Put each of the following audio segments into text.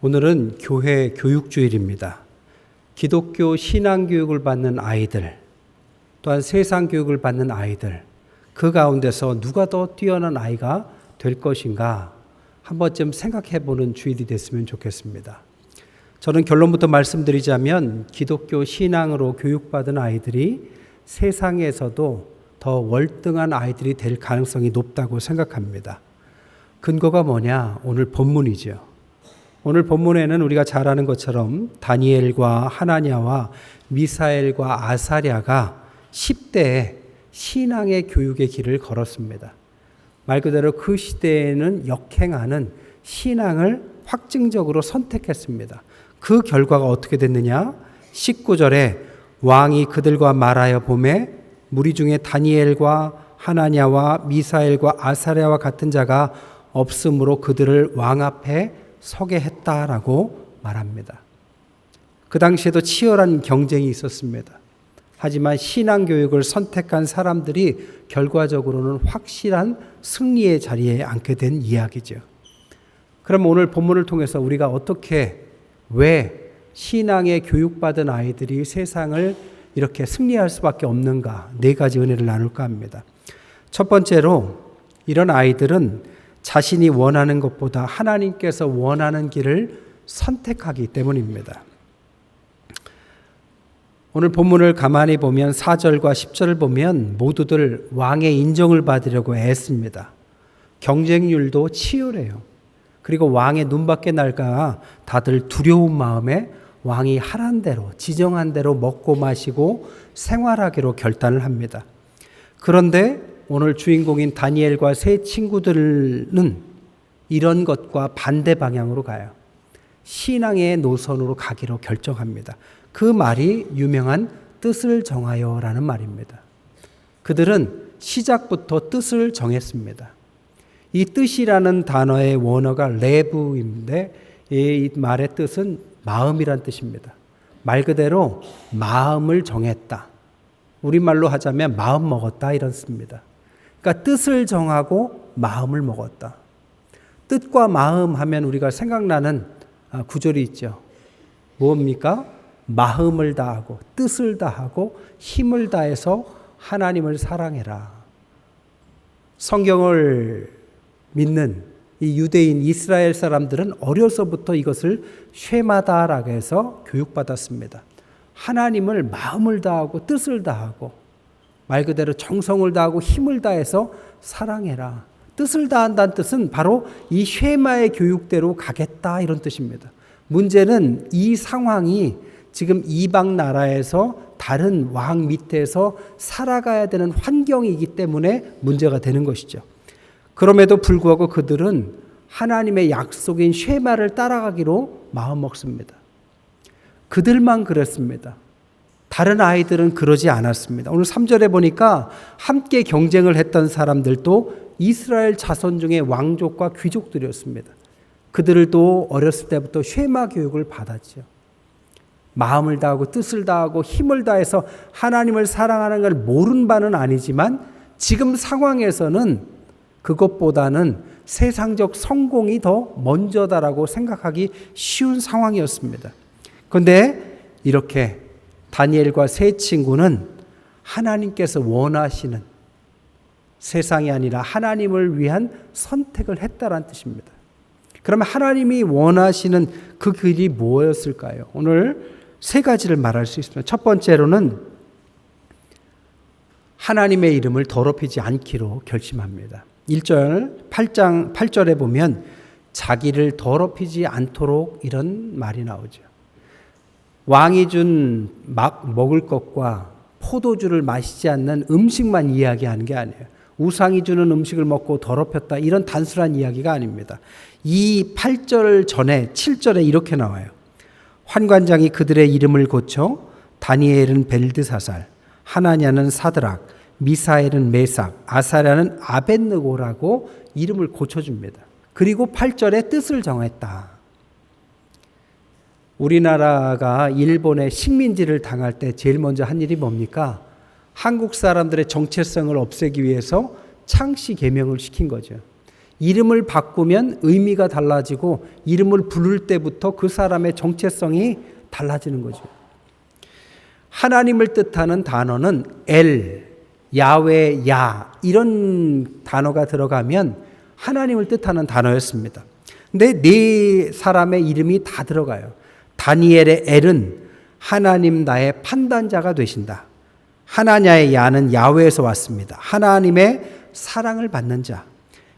오늘은 교회 교육주일입니다. 기독교 신앙교육을 받는 아이들, 또한 세상 교육을 받는 아이들, 그 가운데서 누가 더 뛰어난 아이가 될 것인가 한 번쯤 생각해 보는 주일이 됐으면 좋겠습니다. 저는 결론부터 말씀드리자면 기독교 신앙으로 교육받은 아이들이 세상에서도 더 월등한 아이들이 될 가능성이 높다고 생각합니다. 근거가 뭐냐? 오늘 본문이죠. 오늘 본문에는 우리가 잘 아는 것처럼 다니엘과 하나냐와 미사엘과 아사랴가 10대에 신앙의 교육의 길을 걸었습니다. 말 그대로 그 시대에는 역행하는 신앙을 확증적으로 선택했습니다. 그 결과가 어떻게 됐느냐? 19절에 왕이 그들과 말하여 보매 무리 중에 다니엘과 하나냐와 미사엘과 아사랴와 같은 자가 없으므로 그들을 왕 앞에 서게 했다라고 말합니다. 그 당시에도 치열한 경쟁이 있었습니다. 하지만 신앙교육을 선택한 사람들이 결과적으로는 확실한 승리의 자리에 앉게 된 이야기죠. 그럼 오늘 본문을 통해서 우리가 어떻게, 왜 신앙에 교육받은 아이들이 세상을 이렇게 승리할 수밖에 없는가, 4가지 은혜를 나눌까 합니다. 첫 번째로, 이런 아이들은 자신이 원하는 것보다 하나님께서 원하는 길을 선택하기 때문입니다. 오늘 본문을 가만히 보면 4절과 10절을 보면 모두들 왕의 인정을 받으려고 애씁니다. 경쟁률도 치열해요. 그리고 왕의 눈밖에 날까 다들 두려운 마음에 왕이 하란 대로, 지정한 대로 먹고 마시고 생활하기로 결단을 합니다. 그런데 오늘 주인공인 다니엘과 세 친구들은 이런 것과 반대 방향으로 가요. 신앙의 노선으로 가기로 결정합니다. 그 말이 유명한 뜻을 정하여라는 말입니다. 그들은 시작부터 뜻을 정했습니다. 이 뜻이라는 단어의 원어가 레브인데 이 말의 뜻은 마음이란 뜻입니다. 말 그대로 마음을 정했다. 우리말로 하자면 마음 먹었다 이런 뜻입니다. 그러니까 뜻을 정하고 마음을 먹었다. 뜻과 마음 하면 우리가 생각나는 구절이 있죠. 무엇입니까? 마음을 다하고 뜻을 다하고 힘을 다해서 하나님을 사랑해라. 성경을 믿는 이 유대인 이스라엘 사람들은 어려서부터 이것을 쉐마다라고 해서 교육받았습니다. 하나님을 마음을 다하고 뜻을 다하고 말 그대로 정성을 다하고 힘을 다해서 사랑해라. 뜻을 다한다는 뜻은 바로 이 쉐마의 교육대로 가겠다 이런 뜻입니다. 문제는 이 상황이 지금 이방 나라에서 다른 왕 밑에서 살아가야 되는 환경이기 때문에 문제가 되는 것이죠. 그럼에도 불구하고 그들은 하나님의 약속인 쉐마를 따라가기로 마음먹습니다. 그들만 그랬습니다. 다른 아이들은 그러지 않았습니다. 오늘 3절에 보니까 함께 경쟁을 했던 사람들도 이스라엘 자손 중에 왕족과 귀족들이었습니다. 그들도 어렸을 때부터 쉐마 교육을 받았죠. 마음을 다하고 뜻을 다하고 힘을 다해서 하나님을 사랑하는 걸 모른 바는 아니지만 지금 상황에서는 그것보다는 세상적 성공이 더 먼저다라고 생각하기 쉬운 상황이었습니다. 그런데 이렇게 다니엘과 세 친구는 하나님께서 원하시는 세상이 아니라 하나님을 위한 선택을 했다라는 뜻입니다. 그러면 하나님이 원하시는 그 길이 뭐였을까요? 오늘 3가지를 말할 수 있습니다. 첫 번째로는 하나님의 이름을 더럽히지 않기로 결심합니다. 1절 8절에 보면 자기를 더럽히지 않도록 이런 말이 나오죠. 왕이 준 막 먹을 것과 포도주를 마시지 않는 음식만 이야기하는 게 아니에요. 우상이 주는 음식을 먹고 더럽혔다 이런 단순한 이야기가 아닙니다. 이 8절 전에 7절에 이렇게 나와요. 환관장이 그들의 이름을 고쳐 다니엘은 벨드사살, 하나냐는 사드락, 미사엘은 메삭, 아사랴는 아벳느고라고 이름을 고쳐줍니다. 그리고 8절에 뜻을 정했다. 우리나라가 일본의 식민지를 당할 때 제일 먼저 한 일이 뭡니까? 한국 사람들의 정체성을 없애기 위해서 창씨 개명을 시킨 거죠. 이름을 바꾸면 의미가 달라지고 이름을 부를 때부터 그 사람의 정체성이 달라지는 거죠. 하나님을 뜻하는 단어는 엘, 야훼, 야 이런 단어가 들어가면 하나님을 뜻하는 단어였습니다. 근데 네 사람의 이름이 다 들어가요. 다니엘의 엘은 하나님 나의 판단자가 되신다. 하나냐의 야는 야훼에서 왔습니다. 하나님의 사랑을 받는 자.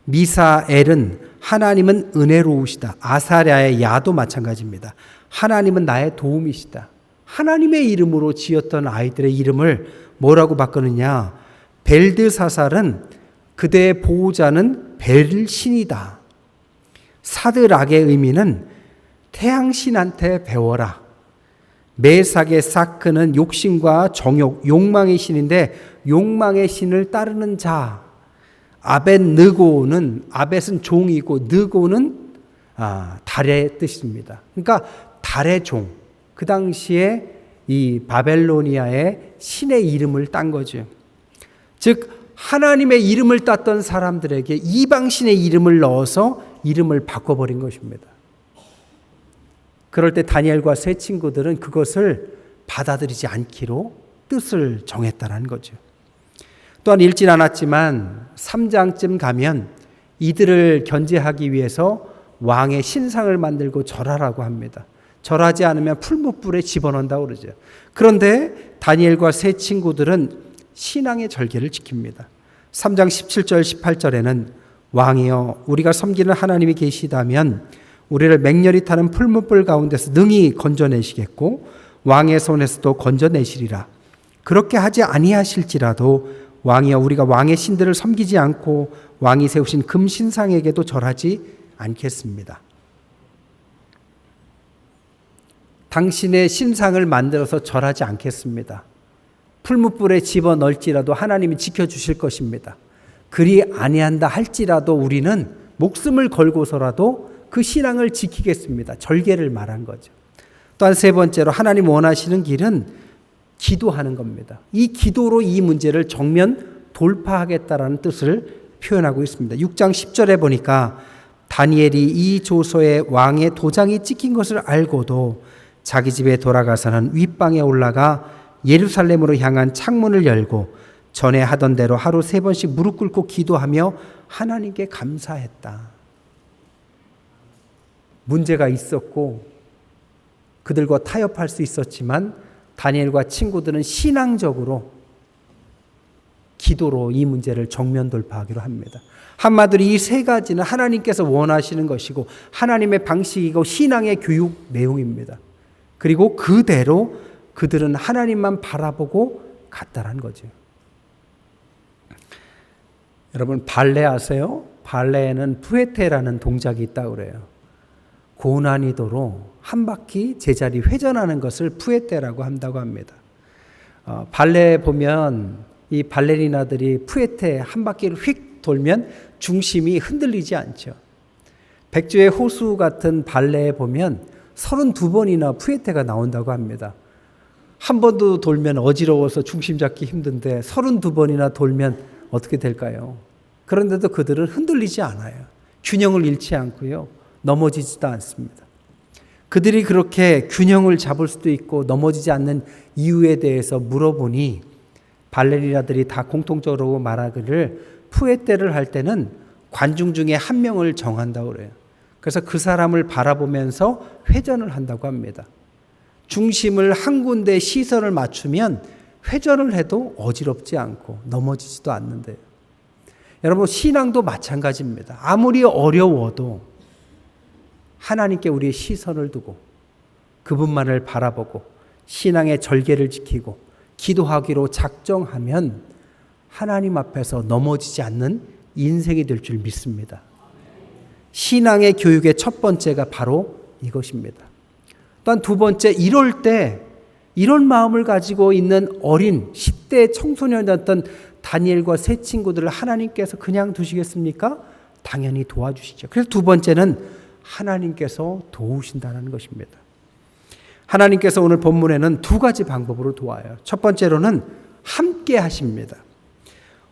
미사엘은 하나님은 은혜로우시다. 아사랴의 야도 마찬가지입니다. 하나님은 나의 도움이시다. 하나님의 이름으로 지었던 아이들의 이름을 뭐라고 바꾸느냐? 벨드사살은 그대의 보호자는 벨신이다. 사드락의 의미는 태양신한테 배워라. 메삭의 사크는 욕심과 정욕, 욕망의 신인데 욕망의 신을 따르는 자. 아벳느고는 아벳은 종이고 느고는 달의 뜻입니다. 그러니까 달의 종. 그 당시에 이 바벨로니아의 신의 이름을 딴 거죠. 즉 하나님의 이름을 땄던 사람들에게 이방신의 이름을 넣어서 이름을 바꿔버린 것입니다. 그럴 때 다니엘과 세 친구들은 그것을 받아들이지 않기로 뜻을 정했다는 거죠. 또한 읽진 않았지만 3장쯤 가면 이들을 견제하기 위해서 왕의 신상을 만들고 절하라고 합니다. 절하지 않으면 풀무불에 집어넣는다고 그러죠. 그런데 다니엘과 세 친구들은 신앙의 절개를 지킵니다. 3장 17절 18절에는 왕이여 우리가 섬기는 하나님이 계시다면 우리를 맹렬히 타는 풀무불 가운데서 능히 건져내시겠고 왕의 손에서도 건져내시리라. 그렇게 하지 아니하실지라도 왕이여 우리가 왕의 신들을 섬기지 않고 왕이 세우신 금신상에게도 절하지 않겠습니다. 당신의 신상을 만들어서 절하지 않겠습니다. 풀무불에 집어넣을지라도 하나님이 지켜주실 것입니다. 그리 아니한다 할지라도 우리는 목숨을 걸고서라도 그 신앙을 지키겠습니다. 절개를 말한 거죠. 또한 세 번째로 하나님 원하시는 길은 기도하는 겁니다. 이 기도로 이 문제를 정면 돌파하겠다라는 뜻을 표현하고 있습니다. 6장 10절에 보니까 다니엘이 이 조서에 왕의 도장이 찍힌 것을 알고도 자기 집에 돌아가서는 윗방에 올라가 예루살렘으로 향한 창문을 열고 전에 하던 대로 하루 3번씩 무릎 꿇고 기도하며 하나님께 감사했다. 문제가 있었고 그들과 타협할 수 있었지만 다니엘과 친구들은 신앙적으로 기도로 이 문제를 정면 돌파하기로 합니다. 한마디로 이 세 가지는 하나님께서 원하시는 것이고 하나님의 방식이고 신앙의 교육 내용입니다. 그리고 그대로 그들은 하나님만 바라보고 갔다라는 거죠. 여러분 발레 아세요? 발레에는 푸에테라는 동작이 있다고 그래요. 고난이도로 한 바퀴 제자리 회전하는 것을 푸에테라고 한다고 합니다. 발레 보면 이 발레리나들이 푸에테 한 바퀴를 휙 돌면 중심이 흔들리지 않죠. 백조의 호수 같은 발레에 보면 32번이나 푸에테가 나온다고 합니다. 한 번도 돌면 어지러워서 중심 잡기 힘든데 32번이나 돌면 어떻게 될까요? 그런데도 그들은 흔들리지 않아요. 균형을 잃지 않고요. 넘어지지도 않습니다. 그들이 그렇게 균형을 잡을 수도 있고 넘어지지 않는 이유에 대해서 물어보니 발레리나들이 다 공통적으로 말하기를 푸에테를 할 때는 관중 중에 한 명을 정한다고 그래요. 그래서 그 사람을 바라보면서 회전을 한다고 합니다. 중심을 한 군데 시선을 맞추면 회전을 해도 어지럽지 않고 넘어지지도 않는데요. 여러분 신앙도 마찬가지입니다. 아무리 어려워도 하나님께 우리의 시선을 두고 그분만을 바라보고 신앙의 절개를 지키고 기도하기로 작정하면 하나님 앞에서 넘어지지 않는 인생이 될 줄 믿습니다. 신앙의 교육의 첫 번째가 바로 이것입니다. 또한 두 번째, 이럴 때 이런 마음을 가지고 있는 어린 10대 청소년이었던 다니엘과 세 친구들을 하나님께서 그냥 두시겠습니까? 당연히 도와주시죠. 그래서 두 번째는 하나님께서 도우신다는 것입니다. 하나님께서 오늘 본문에는 두 가지 방법으로 도와요. 첫 번째로는 함께 하십니다.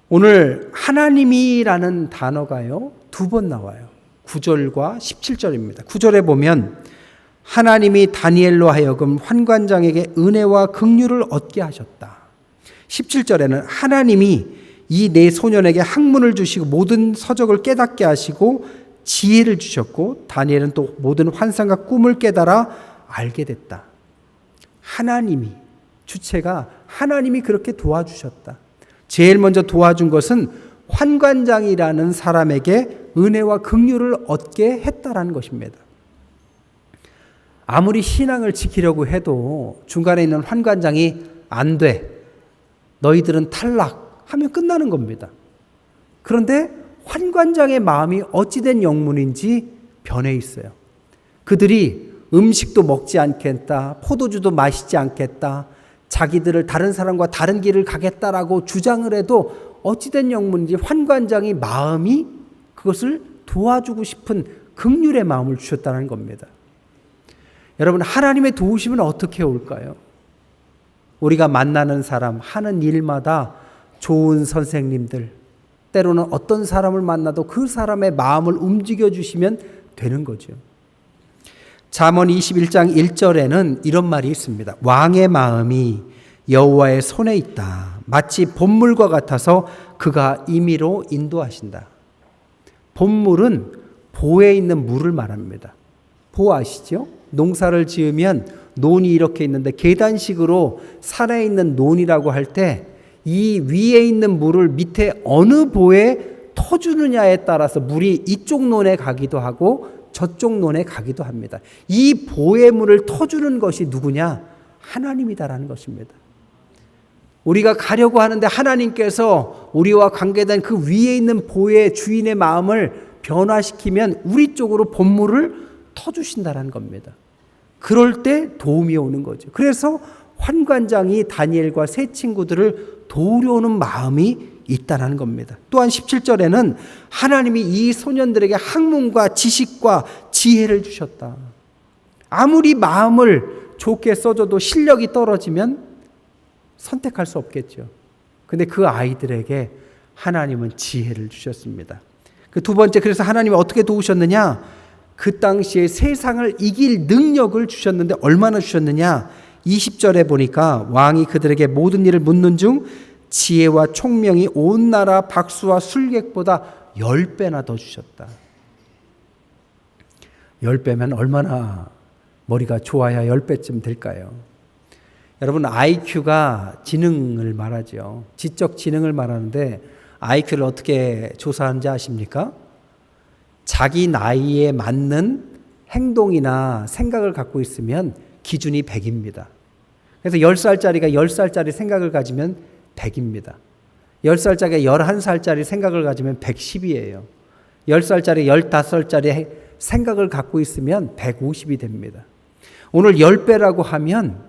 오늘 하나님이라는 단어가요, 두 번 나와요. 9절과 17절입니다. 9절에 보면 하나님이 다니엘로 하여금 환관장에게 은혜와 긍휼을 얻게 하셨다. 17절에는 하나님이 이 네 소년에게 학문을 주시고 모든 서적을 깨닫게 하시고 지혜를 주셨고 다니엘은 또 모든 환상과 꿈을 깨달아 알게 됐다. 하나님이, 주체가 하나님이 그렇게 도와주셨다. 제일 먼저 도와준 것은 환관장이라는 사람에게 은혜와 긍휼을 얻게 했다라는 것입니다. 아무리 신앙을 지키려고 해도 중간에 있는 환관장이 안 돼, 너희들은 탈락하면 끝나는 겁니다. 그런데 환관장의 마음이 어찌된 영문인지 변해 있어요. 그들이 음식도 먹지 않겠다, 포도주도 마시지 않겠다, 자기들을 다른 사람과 다른 길을 가겠다라고 주장을 해도 어찌된 영문인지 환관장이 마음이 그것을 도와주고 싶은 긍휼의 마음을 주셨다는 겁니다. 여러분, 하나님의 도우심은 어떻게 올까요? 우리가 만나는 사람, 하는 일마다 좋은 선생님들, 때로는 어떤 사람을 만나도 그 사람의 마음을 움직여 주시면 되는 거죠. 잠언 21장 1절에는 이런 말이 있습니다. 왕의 마음이 여호와의 손에 있다. 마치 봇물과 같아서 그가 임의로 인도하신다. 봇물은 보에 있는 물을 말합니다. 보 아시죠? 농사를 지으면 논이 이렇게 있는데 계단식으로 산에 있는 논이라고 할 때 이 위에 있는 물을 밑에 어느 보에 터주느냐에 따라서 물이 이쪽 논에 가기도 하고 저쪽 논에 가기도 합니다. 이 보의 물을 터주는 것이 누구냐? 하나님이다라는 것입니다. 우리가 가려고 하는데 하나님께서 우리와 관계된 그 위에 있는 보의 주인의 마음을 변화시키면 우리 쪽으로 본물을 터주신다라는 겁니다. 그럴 때 도움이 오는 거죠. 그래서 환관장이 다니엘과 세 친구들을 도우려는 마음이 있다는 겁니다. 또한 17절에는 하나님이 이 소년들에게 학문과 지식과 지혜를 주셨다. 아무리 마음을 좋게 써줘도 실력이 떨어지면 선택할 수 없겠죠. 근데 그 아이들에게 하나님은 지혜를 주셨습니다. 그 두 번째, 그래서 하나님이 어떻게 도우셨느냐? 그 당시에 세상을 이길 능력을 주셨는데 얼마나 주셨느냐? 20절에 보니까 왕이 그들에게 모든 일을 묻는 중 지혜와 총명이 온 나라 박수와 술객보다 10배나 더 주셨다. 10배면 얼마나 머리가 좋아야 10배쯤 될까요? 여러분, IQ가 지능을 말하죠. 지적 지능을 말하는데 IQ를 어떻게 조사하는지 아십니까? 자기 나이에 맞는 행동이나 생각을 갖고 있으면 기준이 100입니다. 그래서 10살짜리가 10살짜리 생각을 가지면 100입니다. 10살짜리가 11살짜리 생각을 가지면 110이에요. 10살짜리, 15살짜리 생각을 갖고 있으면 150이 됩니다. 오늘 10배라고 하면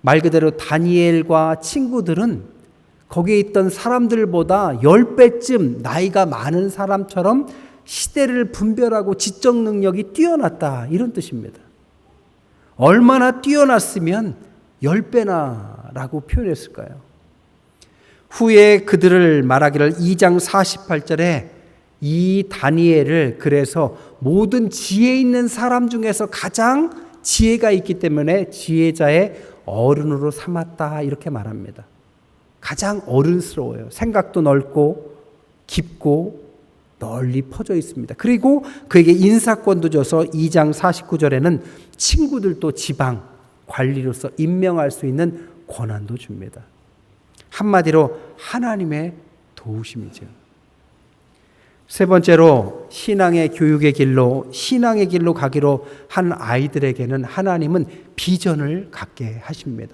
말 그대로 다니엘과 친구들은 거기에 있던 사람들보다 10배쯤 나이가 많은 사람처럼 시대를 분별하고 지적 능력이 뛰어났다, 이런 뜻입니다. 얼마나 뛰어났으면 10배나 라고 표현했을까요? 후에 그들을 말하기를 2장 48절에 이 다니엘을 그래서 모든 지혜 있는 사람 중에서 가장 지혜가 있기 때문에 지혜자의 어른으로 삼았다, 이렇게 말합니다. 가장 어른스러워요. 생각도 넓고 깊고 널리 퍼져 있습니다. 그리고 그에게 인사권도 줘서 2장 49절에는 친구들도 지방 관리로서 임명할 수 있는 권한도 줍니다. 한마디로 하나님의 도우심이죠. 세 번째로 신앙의 교육의 길로, 신앙의 길로 가기로 한 아이들에게는 하나님은 비전을 갖게 하십니다.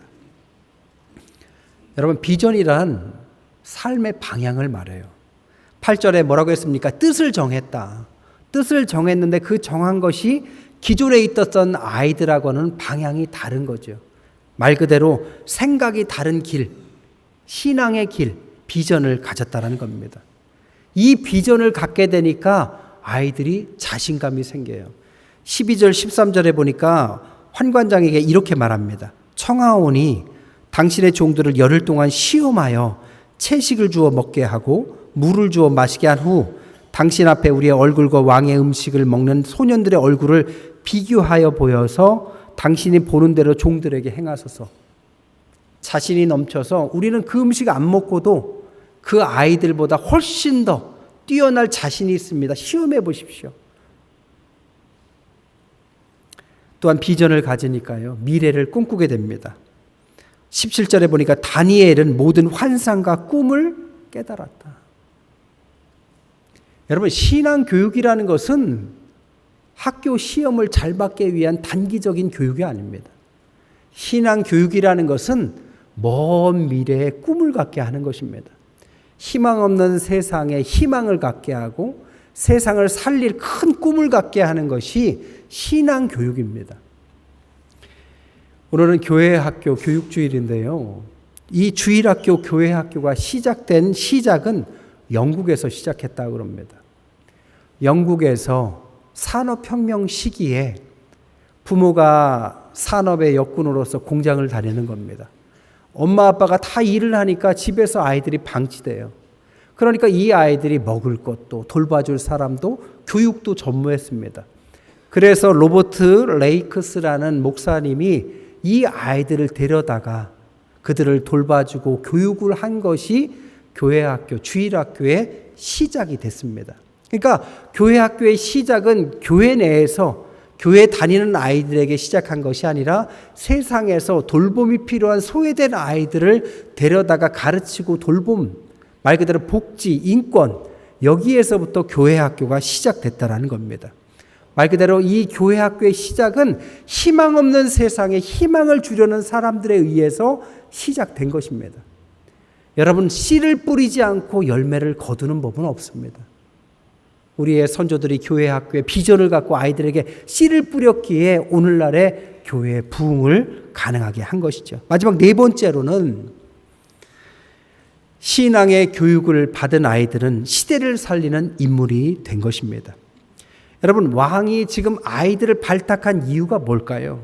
여러분, 비전이란 삶의 방향을 말해요. 8절에 뭐라고 했습니까? 뜻을 정했다. 뜻을 정했는데 그 정한 것이 기존에 있었던 아이들하고는 방향이 다른 거죠. 말 그대로 생각이 다른 길, 신앙의 길, 비전을 가졌다는 겁니다. 이 비전을 갖게 되니까 아이들이 자신감이 생겨요. 12절 13절에 보니까 환관장에게 이렇게 말합니다. 청하오니 당신의 종들을 열흘 동안 시험하여 채식을 주어 먹게 하고 물을 주어 마시게 한 후 당신 앞에 우리의 얼굴과 왕의 음식을 먹는 소년들의 얼굴을 비교하여 보여서 당신이 보는 대로 종들에게 행하소서. 자신이 넘쳐서 우리는 그 음식 안 먹고도 그 아이들보다 훨씬 더 뛰어날 자신이 있습니다. 시험해 보십시오. 또한 비전을 가지니까요, 미래를 꿈꾸게 됩니다. 17절에 보니까 다니엘은 모든 환상과 꿈을 깨달았다. 여러분, 신앙 교육이라는 것은 학교 시험을 잘 받기 위한 단기적인 교육이 아닙니다. 신앙 교육이라는 것은 먼 미래의 꿈을 갖게 하는 것입니다. 희망 없는 세상에 희망을 갖게 하고 세상을 살릴 큰 꿈을 갖게 하는 것이 신앙 교육입니다. 오늘은 교회학교 교육주일인데요. 이 주일학교 교회학교가 시작은 영국에서 시작했다고 합니다. 영국에서 산업혁명 시기에 부모가 산업의 역군으로서 공장을 다니는 겁니다. 엄마 아빠가 다 일을 하니까 집에서 아이들이 방치돼요. 그러니까 이 아이들이 먹을 것도 돌봐줄 사람도 교육도 전무했습니다. 그래서 로버트 레이크스라는 목사님이 이 아이들을 데려다가 그들을 돌봐주고 교육을 한 것이 교회학교, 주일학교의 시작이 됐습니다. 그러니까 교회학교의 시작은 교회 내에서 교회 다니는 아이들에게 시작한 것이 아니라 세상에서 돌봄이 필요한 소외된 아이들을 데려다가 가르치고 돌봄, 말 그대로 복지, 인권, 여기에서부터 교회학교가 시작됐다라는 겁니다. 말 그대로 이 교회학교의 시작은 희망 없는 세상에 희망을 주려는 사람들에 의해서 시작된 것입니다. 여러분, 씨를 뿌리지 않고 열매를 거두는 법은 없습니다. 우리의 선조들이 교회학교에 비전을 갖고 아이들에게 씨를 뿌렸기에 오늘날의 교회의 부흥을 가능하게 한 것이죠. 마지막 네 번째로는 신앙의 교육을 받은 아이들은 시대를 살리는 인물이 된 것입니다. 여러분, 왕이 지금 아이들을 발탁한 이유가 뭘까요?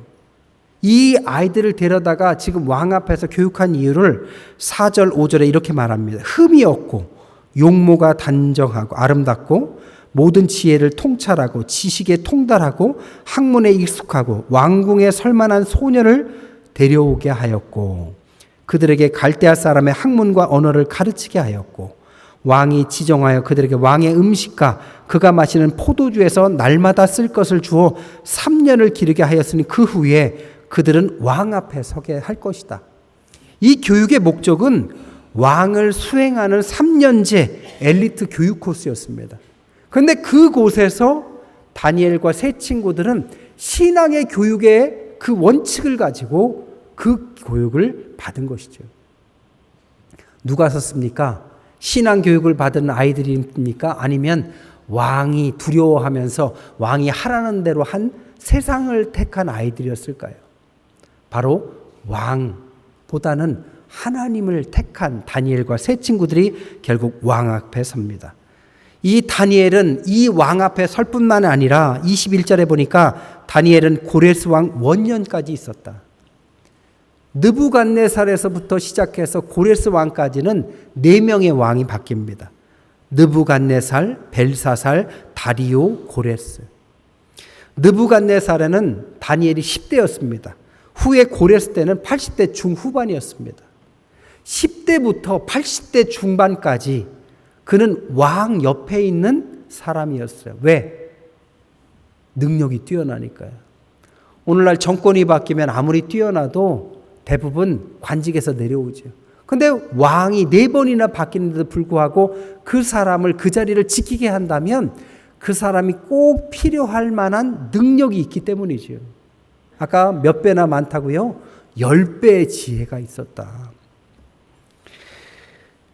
이 아이들을 데려다가 지금 왕 앞에서 교육한 이유를 4절, 5절에 이렇게 말합니다. 흠이 없고 용모가 단정하고 아름답고 모든 지혜를 통찰하고 지식에 통달하고 학문에 익숙하고 왕궁에 설만한 소년을 데려오게 하였고 그들에게 갈대아 사람의 학문과 언어를 가르치게 하였고 왕이 지정하여 그들에게 왕의 음식과 그가 마시는 포도주에서 날마다 쓸 것을 주어 3년을 기르게 하였으니 그 후에 그들은 왕 앞에 서게 할 것이다. 이 교육의 목적은 왕을 수행하는 3년제 엘리트 교육 코스였습니다. 그런데 그곳에서 다니엘과 세 친구들은 신앙의 교육의 그 원칙을 가지고 그 교육을 받은 것이죠. 누가 썼습니까? 신앙 교육을 받은 아이들입니까? 아니면 왕이 두려워하면서 왕이 하라는 대로 한 세상을 택한 아이들이었을까요? 바로 왕보다는 하나님을 택한 다니엘과 세 친구들이 결국 왕 앞에 섭니다. 이 다니엘은 이 왕 앞에 설 뿐만 아니라 21절에 보니까 다니엘은 고레스 왕 원년까지 있었다. 느부갓네살에서부터 시작해서 고레스 왕까지는 4명의 왕이 바뀝니다. 느부갓네살, 벨사살, 다리오, 고레스. 느부갓네살에는 다니엘이 10대였습니다. 후에 고레스 때는 80대 중후반이었습니다. 10대부터 80대 중반까지 그는 왕 옆에 있는 사람이었어요. 왜? 능력이 뛰어나니까요. 오늘날 정권이 바뀌면 아무리 뛰어나도 대부분 관직에서 내려오죠. 근데 왕이 4번이나 바뀌는데도 불구하고 그 사람을 그 자리를 지키게 한다면 그 사람이 꼭 필요할 만한 능력이 있기 때문이죠. 아까 몇 배나 많다고요? 10배의 지혜가 있었다.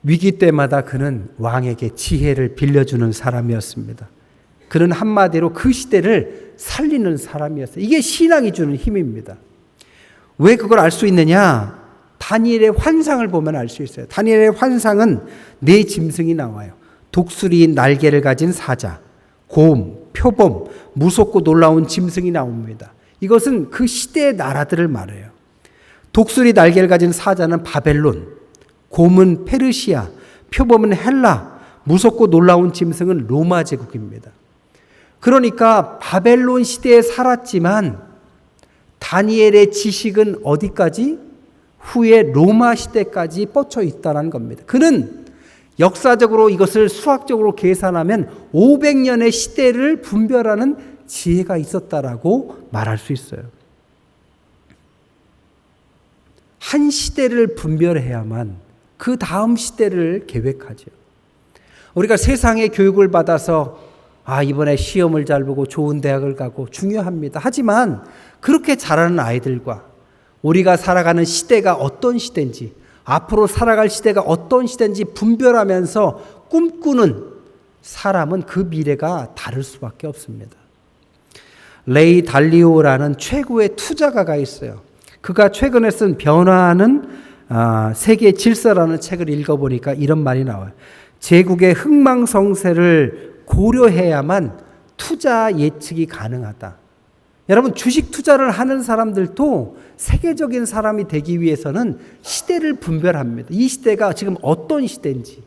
위기 때마다 그는 왕에게 지혜를 빌려주는 사람이었습니다. 그는 한마디로 그 시대를 살리는 사람이었어요. 이게 신앙이 주는 힘입니다. 왜 그걸 알 수 있느냐? 다니엘의 환상을 보면 알 수 있어요. 다니엘의 환상은 4 짐승이 나와요. 독수리 날개를 가진 사자, 곰, 표범, 무섭고 놀라운 짐승이 나옵니다. 이것은 그 시대의 나라들을 말해요. 독수리 날개를 가진 사자는 바벨론, 곰은 페르시아, 표범은 헬라, 무섭고 놀라운 짐승은 로마 제국입니다. 그러니까 바벨론 시대에 살았지만 다니엘의 지식은 어디까지? 후에 로마 시대까지 뻗쳐 있다는 겁니다. 그는 역사적으로 이것을 수학적으로 계산하면 500년의 시대를 분별하는 지혜가 있었다라고 말할 수 있어요. 한 시대를 분별해야만 그 다음 시대를 계획하죠. 우리가 세상의 교육을 받아서 이번에 시험을 잘 보고 좋은 대학을 가고 중요합니다. 하지만 그렇게 자라는 아이들과 우리가 살아가는 시대가 어떤 시대인지, 앞으로 살아갈 시대가 어떤 시대인지 분별하면서 꿈꾸는 사람은 그 미래가 다를 수밖에 없습니다. 레이 달리오라는 최고의 투자가가 있어요. 그가 최근에 쓴 변화하는 세계 질서라는 책을 읽어보니까 이런 말이 나와요. 제국의 흥망성쇠를 고려해야만 투자 예측이 가능하다. 여러분, 주식 투자를 하는 사람들도 세계적인 사람이 되기 위해서는 시대를 분별합니다. 이 시대가 지금 어떤 시대인지.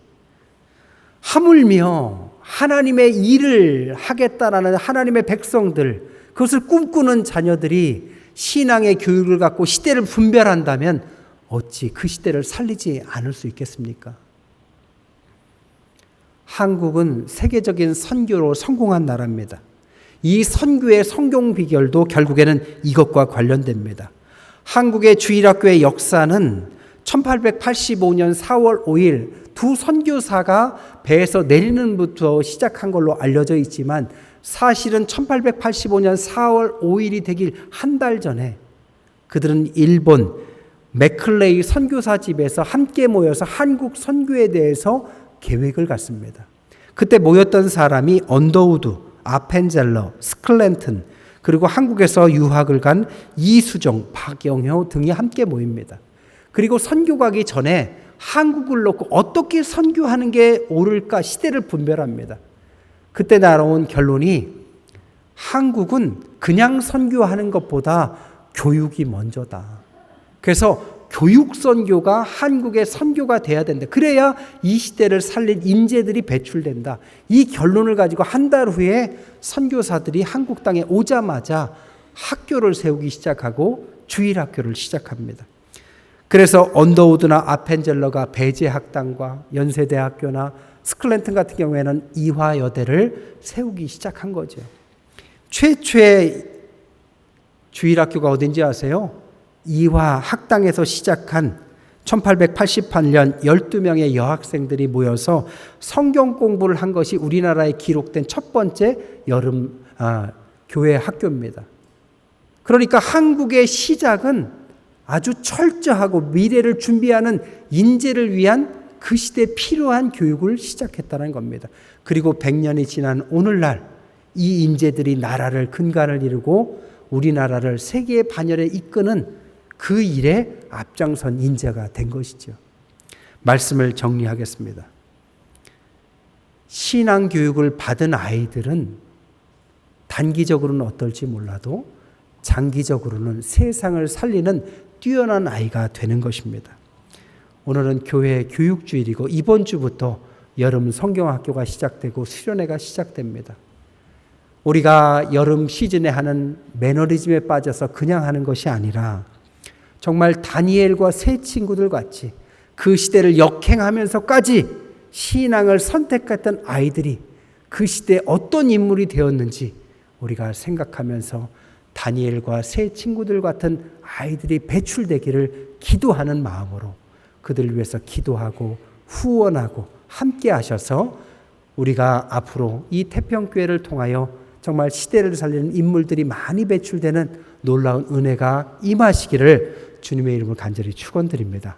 하물며 하나님의 일을 하겠다라는 하나님의 백성들, 그것을 꿈꾸는 자녀들이 신앙의 교육을 갖고 시대를 분별한다면 어찌 그 시대를 살리지 않을 수 있겠습니까? 한국은 세계적인 선교로 성공한 나라입니다. 이 선교의 성공 비결도 결국에는 이것과 관련됩니다. 한국의 주일학교의 역사는 1885년 4월 5일 두 선교사가 배에서 내리는 부터 시작한 걸로 알려져 있지만 사실은 1885년 4월 5일이 되길 한 달 전에 그들은 일본 맥클레이 선교사 집에서 함께 모여서 한국 선교에 대해서 계획을 갖습니다. 그때 모였던 사람이 언더우드, 아펜젤러, 스클랜튼, 그리고 한국에서 유학을 간 이수정, 박영효 등이 함께 모입니다. 그리고 선교 가기 전에 한국을 놓고 어떻게 선교하는 게 옳을까 시대를 분별합니다. 그때 나온 결론이 한국은 그냥 선교하는 것보다 교육이 먼저다. 그래서 교육 선교가 한국의 선교가 돼야 된다. 그래야 이 시대를 살릴 인재들이 배출된다. 이 결론을 가지고 한 달 후에 선교사들이 한국 땅에 오자마자 학교를 세우기 시작하고 주일학교를 시작합니다. 그래서 언더우드나 아펜젤러가 배제학당과 연세대학교나 스클랜튼 같은 경우에는 이화여대를 세우기 시작한 거죠. 최초의 주일학교가 어딘지 아세요? 이화 학당에서 시작한 1888년 12명의 여학생들이 모여서 성경 공부를 한 것이 우리나라에 기록된 첫 번째 교회 학교입니다. 그러니까 한국의 시작은 아주 철저하고 미래를 준비하는 인재를 위한 그 시대에 필요한 교육을 시작했다는 겁니다. 그리고 100년이 지난 오늘날 이 인재들이 나라를 근간을 이루고 우리나라를 세계의 반열에 이끄는 그 일에 앞장선 인재가 된 것이죠. 말씀을 정리하겠습니다. 신앙교육을 받은 아이들은 단기적으로는 어떨지 몰라도 장기적으로는 세상을 살리는 뛰어난 아이가 되는 것입니다. 오늘은 교회 교육주일이고 이번 주부터 여름 성경학교가 시작되고 수련회가 시작됩니다. 우리가 여름 시즌에 하는 매너리즘에 빠져서 그냥 하는 것이 아니라 정말 다니엘과 세 친구들 같이 그 시대를 역행하면서까지 신앙을 선택했던 아이들이 그 시대에 어떤 인물이 되었는지 우리가 생각하면서 다니엘과 세 친구들 같은 아이들이 배출되기를 기도하는 마음으로 그들을 위해서 기도하고 후원하고 함께 하셔서 우리가 앞으로 이 태평교회를 통하여 정말 시대를 살리는 인물들이 많이 배출되는 놀라운 은혜가 임하시기를 주님의 이름으로 간절히 축원드립니다.